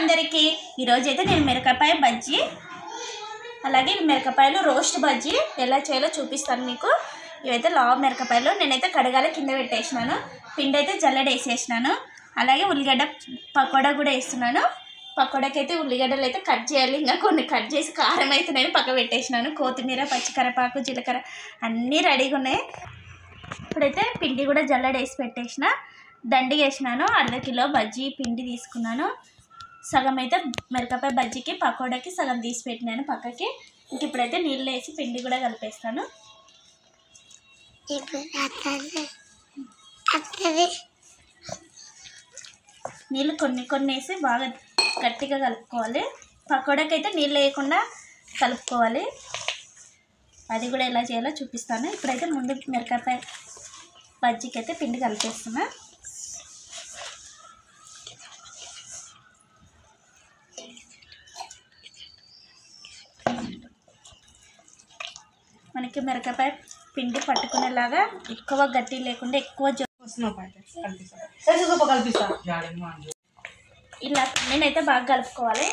అందరికీ ఈరోజు అయితే నేను మిరపకాయ బజ్జీ అలాగే మిరపకాయలు రోస్ట్ బజ్జీ ఎలా చేయాలో చూపిస్తాను మీకు. ఇవైతే లావు మిరపకాయలు నేనైతే కడగాల కింద పెట్టేసినాను. పిండి అయితే జల్లెడ వేసేసినాను. అలాగే ఉల్లిగడ్డ పకోడా కూడా వేస్తున్నాను. పకోడాకి అయితే ఉల్లిగడ్డలు అయితే కట్ చేయాలి, ఇంకా కొన్ని కట్ చేసి కారం అయితే నేను పక్క పెట్టేసినాను. కొత్తిమీర, పచ్చికరపాకు, జీలకర్ర అన్నీ రెడీగా ఉన్నాయి. ఇప్పుడైతే పిండి కూడా జల్లెడ వేసి పెట్టేసిన, దండి వేసినాను. అర్ధ కిలో బజ్జీ పిండి తీసుకున్నాను. సగం అయితే మిరపకాయ బజ్జీకి పకోడాకి సగం తీసి పెట్టినాను పక్కకి. ఇంక ఇప్పుడైతే నీళ్ళు వేసి పిండి కూడా కలిపేస్తాను. నీళ్ళు కొన్ని కొన్ని వేసి బాగా గట్టిగా కలుపుకోవాలి. పకోడాకి అయితే నీళ్ళు వేయకుండా కలుపుకోవాలి. అది కూడా ఎలా చేయాలో చూపిస్తాను. ఇప్పుడైతే ముందు మిరపకాయ బజ్జీకి అయితే పిండి కలిపేస్తున్నా. మనకి మిరపకాయ పిండి పట్టుకునేలాగా ఎక్కువ గట్టి లేకుండా ఎక్కువ ఇలా నేనైతే బాగా కలుపుకోవాలి.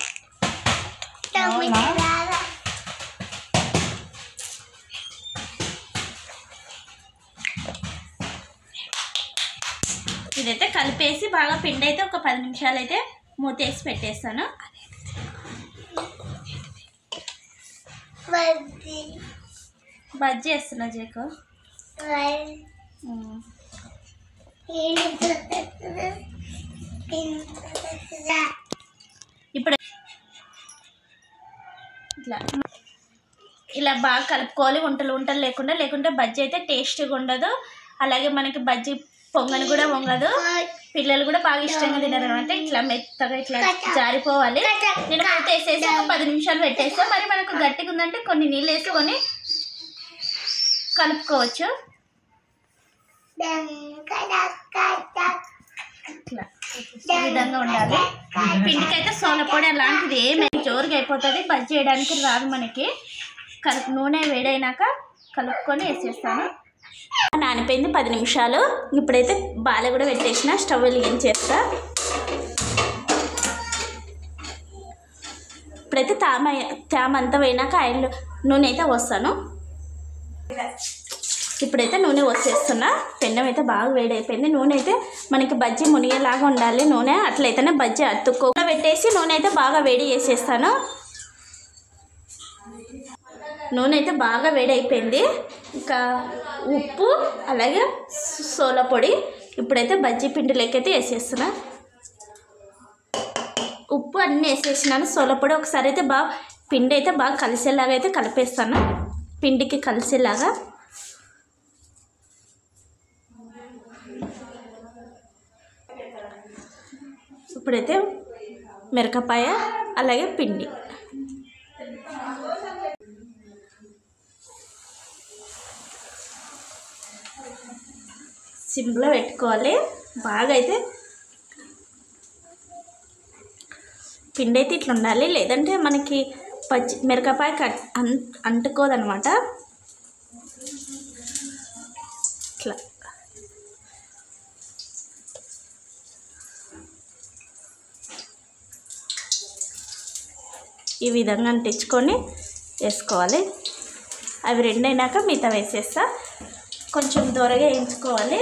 ఇదైతే కలిపేసి బాగా పిండి అయితే ఒక 10 నిమిషాలు అయితే మూతేసి పెట్టేస్తాను. బజ్జీ వేస్తున్నా జేకు. ఇప్పుడు ఇలా బాగా కలుపుకోవాలి, ఉంటలు ఉంటలు లేకుంటే బజ్జీ అయితే టేస్ట్గా ఉండదు. అలాగే మనకి బజ్జీ పొంగని కూడా పొంగదు. పిల్లలు కూడా బాగా ఇష్టంగా తినరు అనమాట. ఇట్లా మెత్తగా ఇట్లా జారిపోవాలి. నేను మూత వేసేసి ఒక 10 నిమిషాలు పెట్టేస్తే, మరి మనకు గట్టిగా ఉందంటే కొన్ని నీళ్ళు వేసుకొని కలుపుకోవచ్చు. ఇట్లా ఈ విధంగా ఉండాలి. పిండికి అయితే సోలపొడి అలాంటిది ఏమి జోరుగా అయిపోతుంది, బజ్జీ వేయడానికి రాదు మనకి. నూనె వేడైనాక కలుపుకొని వేసేస్తాను. నానిపోయింది 10 నిమిషాలు. ఇప్పుడైతే బాల కూడా పెట్టేసిన, స్టవ్ వెలిగించేస్తా. ఇప్పుడైతే తేమ అంతా పోయినాక నూనె అయితే పోస్తాను. ఇప్పుడైతే నూనె పోసేస్తున్నా. పెన్నం అయితే బాగా వేడైపోయింది. నూనె అయితే మనకి బజ్జీ మునిగేలాగా ఉండాలి నూనె, అట్లయితేనే బజ్జీ అతుక్కోకుండా పెట్టేసి నూనె అయితే బాగా వేడి చేసేస్తాను. నూనె అయితే బాగా వేడైపోయింది. ఇంకా ఉప్పు అలాగే సోల పొడి ఇప్పుడైతే బజ్జీ పిండిలోకైతే వేసేస్తున్నా. ఉప్పు అన్నీ వేసేసినాను. సోల పొడి ఒకసారి అయితే బాగా పిండి అయితే బాగా కలిసేలాగా అయితే కలిపేస్తాను. పిండికి కలిసేలాగా ఇప్పుడైతే మిరపకాయ అలాగే పిండి సిమ్లో పెట్టుకోవాలి. బాగా అయితే పిండి అయితే ఇట్లా ఉండాలి, లేదంటే మనకి మిరపకాయ అంటుకోదనమాట. ఇట్లా ఈ విధంగా అంటించుకొని వేసుకోవాలి. అవి రెండైనాక మిగతా వేసేస్తా. కొంచెం దూరగా వేయించుకోవాలి.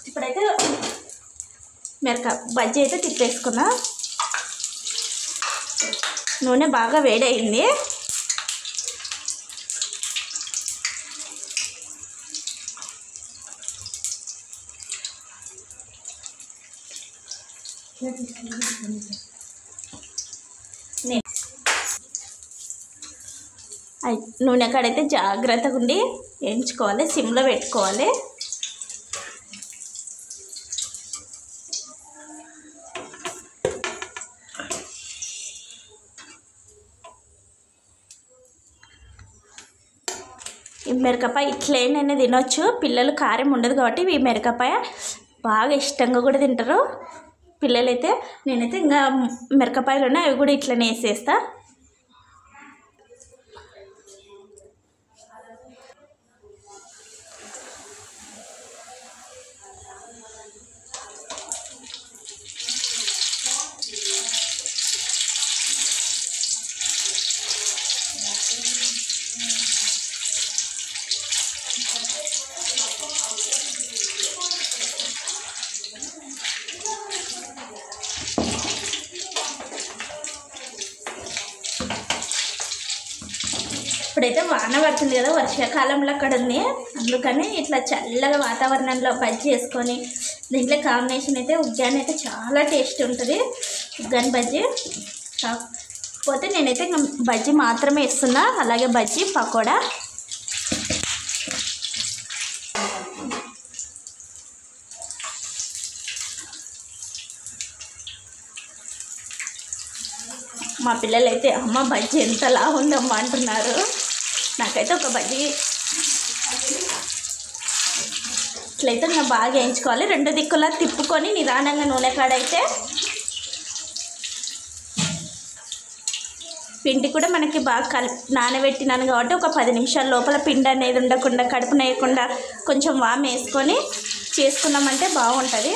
ఇప్పుడైతే మిరపకాయ బజ్జీ అయితే తిప్పేసుకున్నా. నూనె బాగా వేడయింది. నూనె కాడైతే జాగ్రత్తగా ఉండి వేయించుకోవాలి, సిమ్లో పెట్టుకోవాలి. ఈ మిరపకాయ ఇట్లైనా తినొచ్చు. పిల్లలు కారం ఉండదు కాబట్టి ఈ మిరపకాయ బాగా ఇష్టంగా కూడా తింటారు పిల్లలైతే. నేనైతే ఇంకా మిరపకాయలు ఉన్నాయి, అవి కూడా ఇట్లనే వేసేస్తా. ఇప్పుడైతే వాన పడుతుంది కదా, వర్షాకాలంలో అక్కడ ఉంది, అందుకని ఇట్లా చల్లగా వాతావరణంలో బజ్జీ వేసుకొని దీంట్లో కాంబినేషన్ అయితే ఉగ్గాని అయితే చాలా టేస్ట్ ఉంటుంది. ఉగ్గాని బజ్జీ కాకపోతే నేనైతే బజ్జీ మాత్రమే వేస్తున్నా, అలాగే బజ్జీ పకోడా. మా పిల్లలు అయితే అమ్మ బజ్జీ ఎంతలా ఉందమ్మా అంటున్నారు. నాకైతే ఒక బజ్జీ ఇట్లయితే నేను బాగా వేయించుకోవాలి. 2 దిక్కులా తిప్పుకొని నిదానంగా నూనె కాడైతే పిండి కూడా మనకి బాగా నానబెట్టినాను కాబట్టి ఒక 10 నిమిషాల లోపల పిండి అనేది ఉండకుండా కడుపు నేయకుండా కొంచెం వామ్ వేసుకొని చేసుకున్నామంటే బాగుంటుంది.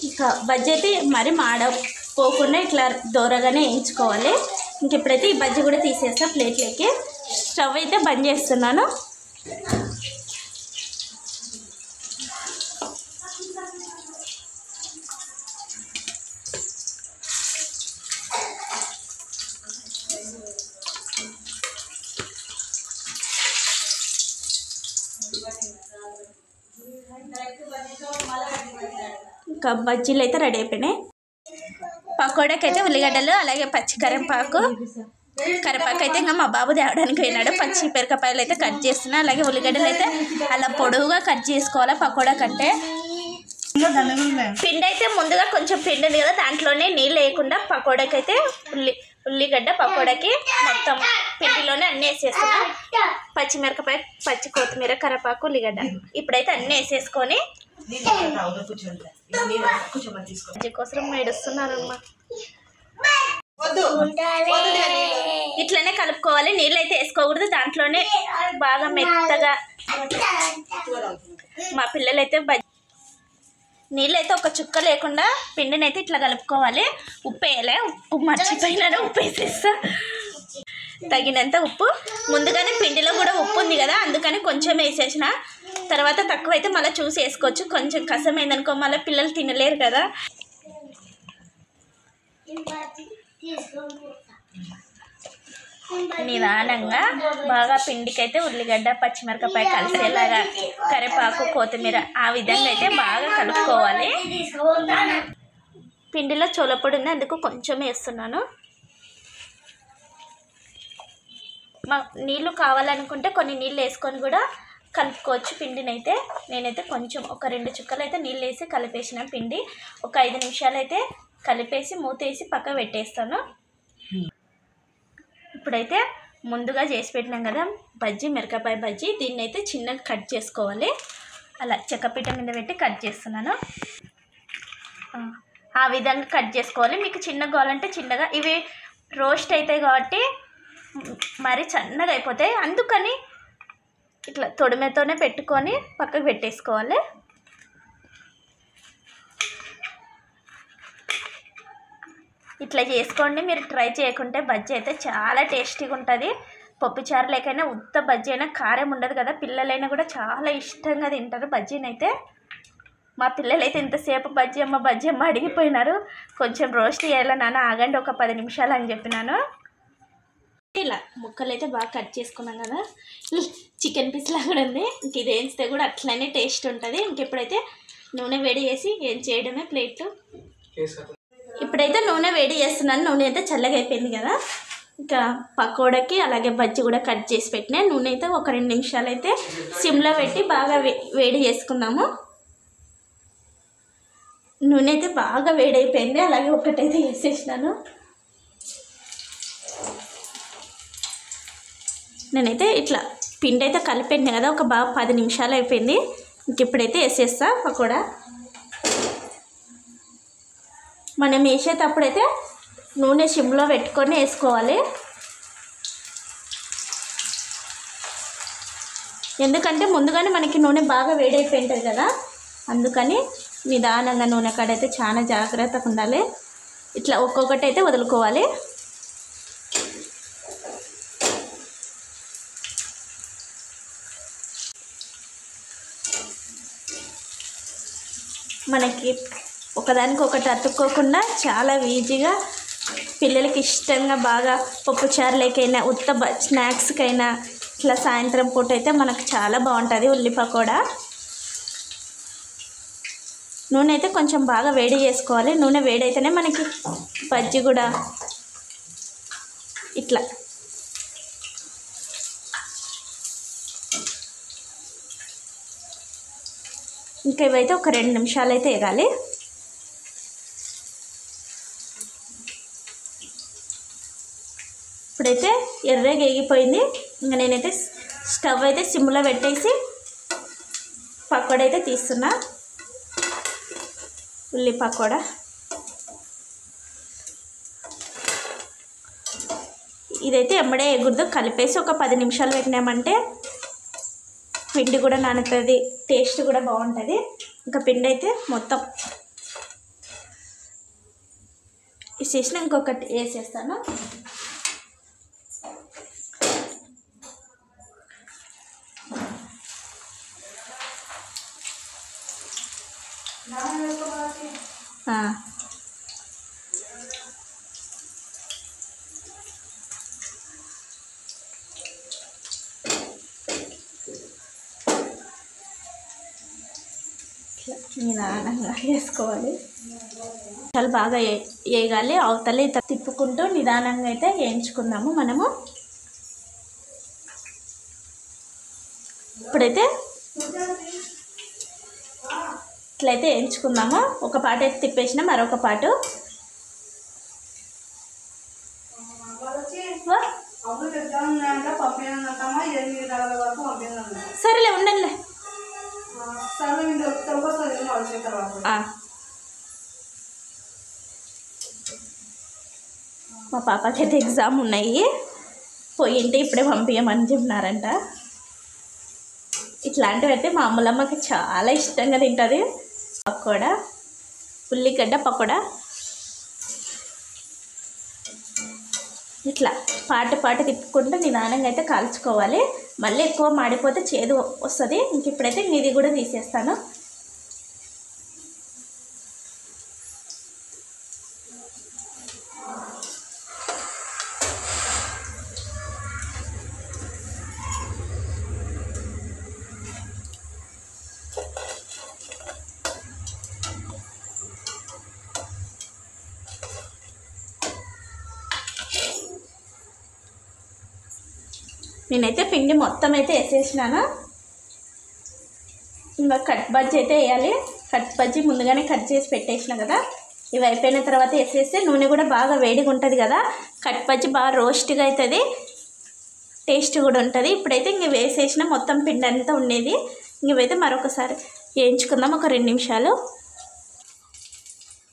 ఇంకా బజ్జీ అయితే మరి మాడపోకుండా ఇట్లా దూరగానే వేయించుకోవాలి. ఇంక ఇప్పుడైతే ఈ బజ్జీ కూడా తీసేస్తా ప్లేట్లోకి. స్టవ్ అయితే బంద్ చేస్తున్నాను. ఇంకా బజ్జీలు అయితే రెడీ అయిపోయినాయి. పకోడాకి అయితే ఉల్లిగడ్డలు అలాగే పచ్చి కరివేపాకు అయితే ఇంకా మా బాబు తేవడానికి పోయినాడు. పచ్చి మిరపకాయలు అయితే కట్ చేస్తున్నా, అలాగే ఉల్లిగడ్డలు అయితే అలా పొడవుగా కట్ చేసుకోవాలి. పకోడా కంటే పిండి అయితే ముందుగా కొంచెం పిండి ఉంది కదా, దాంట్లోనే నీళ్ళు వేయకుండా పకోడాకి అయితే ఉల్లిగడ్డ పకోడాకి మొత్తం పిండిలోనే అన్నీ వేసేస్తున్నా. పచ్చిమిరపకాయ, పచ్చి కొత్తిమీర, కరివేపాకు, ఉల్లిగడ్డ ఇప్పుడైతే అన్నీ వేసేసుకొని కోసం ఏడుస్తున్నారమ్మా. ఇట్లనే కలుపుకోవాలి, నీళ్ళు అయితే వేసుకోకూడదు. దాంట్లోనే బాగా మెత్తగా మా పిల్లలైతే నీళ్ళు అయితే ఒక చుక్క లేకుండా పిండిని అయితే ఇట్లా కలుపుకోవాలి. ఉప్పు వేయాలి, ఉప్పు మర్చిపోయినాను, ఉప్పు వేసేస్తా. తగినంత ఉప్పు, ముందుగానే పిండిలో కూడా ఉప్పు ఉంది కదా అందుకని కొంచెం వేసేసిన. తర్వాత తక్కువైతే మళ్ళీ చూసి వేసుకోవచ్చు. కొంచెం కసమైందనుకో మళ్ళీ పిల్లలు తినలేరు కదా. నిదానంగా బాగా పిండికైతే ఉల్లిగడ్డ పచ్చిమిరపకాయ కలిసేలాగా కరివేపాకు కొత్తిమీర ఆ విధంగా అయితే బాగా కలుపుకోవాలి. పిండిలో చోలపొడి ఉంది అందుకు కొంచెం వేస్తున్నాను. నీళ్ళు కావాలనుకుంటే కొన్ని నీళ్ళు వేసుకొని కూడా కలుపుకోవచ్చు పిండిని అయితే. నేనైతే కొంచెం ఒక 2 చుక్కలు అయితే నీళ్ళు వేసి కలిపేసిన పిండి. ఒక 5 నిమిషాలు అయితే కలిపేసి మూతేసి పక్క పెట్టేస్తాను. ఇప్పుడైతే ముందుగా చేసి పెట్టినాం కదా బజ్జీ, మిరపకాయ బజ్జీ, దీన్ని అయితే చిన్నగా కట్ చేసుకోవాలి. అలా చెక్కపీట మీద పెట్టి కట్ చేస్తున్నాను. ఆ విధంగా కట్ చేసుకోవాలి. మీకు చిన్నగా కావాలంటే చిన్నగా, ఇవి రోస్ట్ అవుతాయి కాబట్టి మరి సన్నగా అయిపోతాయి, అందుకని ఇట్లా తొడిమెతోనే పెట్టుకొని పక్కకు పెట్టేసుకోవాలి. ఇట్లా చేసుకోండి. మీరు ట్రై చేయకుంటే బజ్జీ అయితే చాలా టేస్టీగా ఉంటుంది. పప్పుచారు లేకైనా ఉత్త బజ్జీ అయినా కారం ఉండదు కదా, పిల్లలైనా కూడా చాలా ఇష్టంగా తింటారు బజ్జీని అయితే. మా పిల్లలైతే ఇంతసేపు బజ్జీ అమ్మ అడిగిపోయినారు. కొంచెం రోస్ట్ చేయాలి నాన్న, ఆగండి ఒక 10 నిమిషాలు అని చెప్పినాను. ఇలా ముక్కలు అయితే బాగా కట్ చేసుకున్నాం కదా, చికెన్ పీస్ లాగా కూడా ఉంది. ఇంక ఇది వేస్తే కూడా అట్లనే టేస్ట్ ఉంటుంది. ఇంకెప్పుడైతే నూనె వేడి చేసి ఏం చేయడమే ప్లేట్. ఇప్పుడైతే నూనె వేడి చేస్తున్నాను. నూనె అయితే చల్లగా అయిపోయింది కదా, ఇంకా పకోడాకి అలాగే బజ్జీ కూడా కట్ చేసి పెట్టినా. నూనె అయితే ఒక 2 నిమిషాలు అయితే సిమ్లో పెట్టి బాగా వేడి చేసుకున్నాము. నూనె అయితే బాగా వేడైపోయింది. అలాగే ఒకటైతే వేసేసినాను. నేనైతే ఇట్లా పిండి అయితే కలిపెట్టినా కదా, ఒక బాగా 10 నిమిషాలు అయిపోయింది. ఇంక ఇప్పుడైతే వేసేస్తా పకోడా. మనం వేసేటప్పుడైతే నూనె సిమ్లో పెట్టుకొని వేసుకోవాలి. ఎందుకంటే ముందుగానే మనకి నూనె బాగా వేడైపోయి ఉంటుంది కదా, అందుకని నిదానంగా నూనె కాడైతే చాలా జాగ్రత్తగా ఉండాలి. ఇట్లా ఒక్కొక్కటి అయితే వదులుకోవాలి. మనకి ఒకదానికొకటి అతుక్కోకుండా చాలా ఈజీగా పిల్లలకి ఇష్టంగా బాగా పప్పుచారులకైనా స్నాక్స్కైనా ఇట్లా సాయంత్రం పూట అయితే మనకు చాలా బాగుంటుంది ఉల్లి పకోడా. నూనె అయితే కొంచెం బాగా వేడి చేసుకోవాలి. నూనె వేడైతేనే మనకి బజ్జీ కూడా ఇట్లా ఇంకా ఇవైతే ఒక 2 నిమిషాలు అయితే వేగాలి. ఇప్పుడైతే ఎర్రగా వేగిపోయింది. ఇంకా నేనైతే స్టవ్ అయితే సిమ్లో పెట్టేసి పకోడా అయితే తీస్తున్నా. ఉల్లి పకోడా ఇదైతే ఎమ్మడే ఎగురుదు, కలిపేసి ఒక 10 నిమిషాలు పెట్టినామంటే పిండి కూడా నానుతుంది, టేస్ట్ కూడా బాగుంటుంది. ఇంకా పిండి అయితే మొత్తం వేసేసిన ఇంకొకటి వేసేస్తాను. నిదానంగా వేసుకోవాలి. చాలా బాగా వేగాలి. అవతల తిప్పుకుంటూ నిదానంగా అయితే వేయించుకుందాము మనము. ఇప్పుడైతే ఇట్లయితే వేయించుకుందాము. ఒక పాట అయితే తిప్పేసిన మరొక పాటు. సరేలే ఉండండిలే. మా పాపకి అయితే ఎగ్జామ్ ఉన్నాయి, పోయింటే ఇప్పుడే పంపించమని చెప్పినారంట. ఇట్లాంటివి అయితే మా అమ్మలమ్మకి చాలా ఇష్టంగా తింటుంది. పకోడా, ఉల్లిగడ్డ పకోడా ఇట్లా పాటు తిప్పుకుంటూ నిదానంగా అయితే కాల్చుకోవాలి. మళ్ళీ ఎక్కువ మాడిపోతే చేదు వస్తుంది. ఇంక ఇప్పుడైతే ఇది కూడా తీసేస్తాను. నేనైతే పిండి మొత్తం అయితే వేసేసినాను. ఇంకా కట్ బజ్జీ అయితే వేయాలి. కట్ బజ్జీ ముందుగానే కట్ చేసి పెట్టేసిన కదా, ఇవి అయిపోయిన తర్వాత వేసేస్తే నూనె కూడా బాగా వేడిగా ఉంటుంది కదా, కట్ బజ్జీ బాగా రోస్ట్గా అవుతుంది, టేస్ట్ కూడా ఉంటుంది. ఇప్పుడైతే ఇంక వేసేసిన మొత్తం పిండి అంతా ఉండేది. ఇవైతే మరొకసారి వేయించుకుందాం ఒక 2 నిమిషాలు.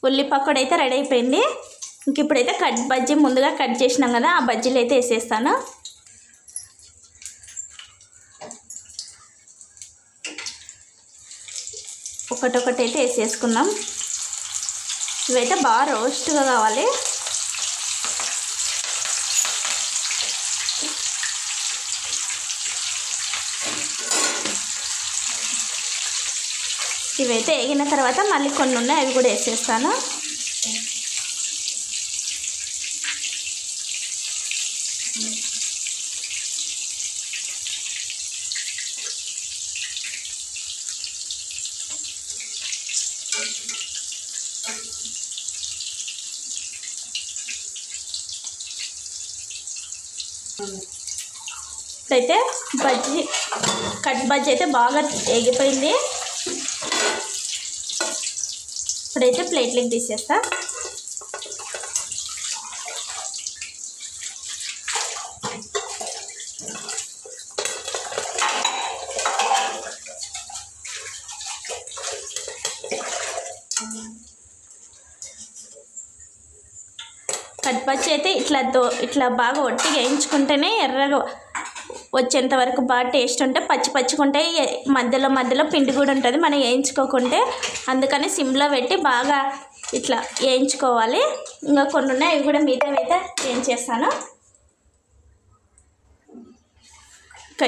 ఉల్లి పకోడా అయితే రెడీ అయిపోయింది. ఇంక ఇప్పుడైతే కట్ బజ్జీ ముందుగా కట్ చేసినాం కదా, ఆ బజ్జీలు అయితే వేసేస్తాను. ఒకటొకటి అయితే వేసేసుకుందాం. ఇవైతే బాగా రోస్ట్గా కావాలి. ఇవైతే వేగిన తర్వాత మళ్ళీ కొన్ని ఉన్నాయి, అవి కూడా వేసేస్తాను. ఇప్పుడైతే కట్ బజ్జీ అయితే బాగా వేగిపోయింది. ఇప్పుడైతే ప్లేట్లోకి తీసేస్తా. కట్ బజ్జీ అయితే ఇట్లా బాగా ఒట్టిగా వేయించుకుంటేనే ఎర్రగా వచ్చేంత వరకు బాగా టేస్ట్ ఉంటే పచ్చిగా మధ్యలో పిండి కూడా ఉంటుంది మనం వేయించుకోకుంటే, అందుకని సిమ్లో పెట్టి బాగా ఇట్లా వేయించుకోవాలి. ఇంకా కొన్ని ఉన్నాయి, అవి కూడా మిగతావైతే వేయించేస్తాను.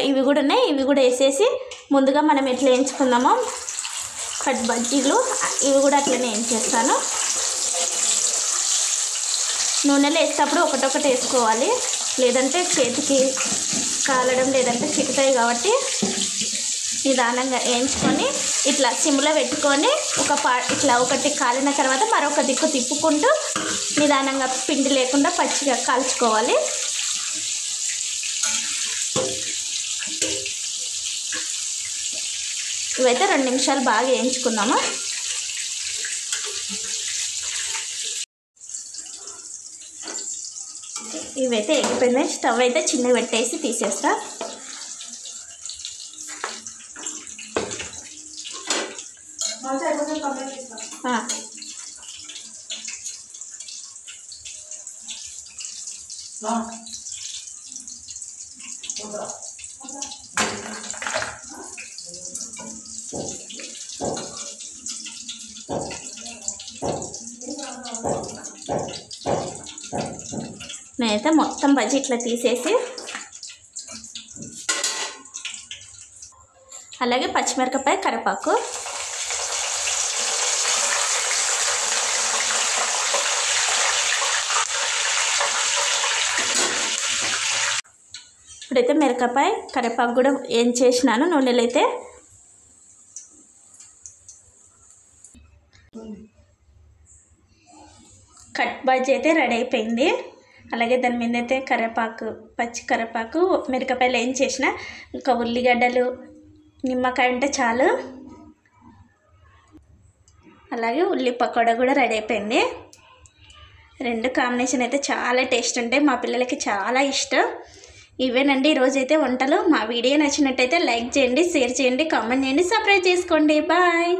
ఇవి కూడా ఉన్నాయి, ఇవి కూడా వేసేసి ముందుగా మనం ఎట్లా వేయించుకుందామో కట్ బజ్జీలు ఇవి కూడా అట్లనే వేయించేస్తాను. నూనెలో వేసేటప్పుడు ఒకటొకటి వేసుకోవాలి, లేదంటే చేతికి కాలడం లేదంటే చిక్కుతాయి. కాబట్టి నిదానంగా వేయించుకొని ఇట్లా సిమ్లో పెట్టుకొని ఇట్లా ఒకటి కాలిన తర్వాత మరొక దిక్కు తిప్పుకుంటూ నిదానంగా పిండి లేకుండా పచ్చిగా కాల్చుకోవాలి. ఇవైతే 2 నిమిషాలు బాగా వేయించుకుందాము. ఇవైతే ఎగిపోయినాయి. స్టవ్ అయితే చిన్నగా పెట్టేసి తీసేస్తా. నేనైతే మొత్తం బజ్జీ ఇట్లా తీసేసి అలాగే పచ్చిమిరపకాయ కరివేపాకు ఇప్పుడైతే మిరపకాయ కరివేపాకు కూడా ఏం చేసినాను నూనెలో. అయితే కట్ బజ్జీ అయితే రెడీ అయిపోయింది. అలాగే దాని మీద అయితే పచ్చి కరివేపాకు మిరపకాయలు ఏం చేసిన, ఇంకా ఉల్లిగడ్డలు నిమ్మకాయ ఉంటే చాలు. అలాగే ఉల్లి పకోడా కూడా రెడీ అయిపోయింది. 2 కాంబినేషన్ అయితే చాలా టేస్ట్ ఉంటాయి, మా పిల్లలకి చాలా ఇష్టం. ఇవేనండి ఈరోజైతే వంటలు. మా వీడియో నచ్చినట్టయితే లైక్ చేయండి, షేర్ చేయండి, కామెంట్ చేయండి, సబ్స్క్రైబ్ చేసుకోండి. బాయ్.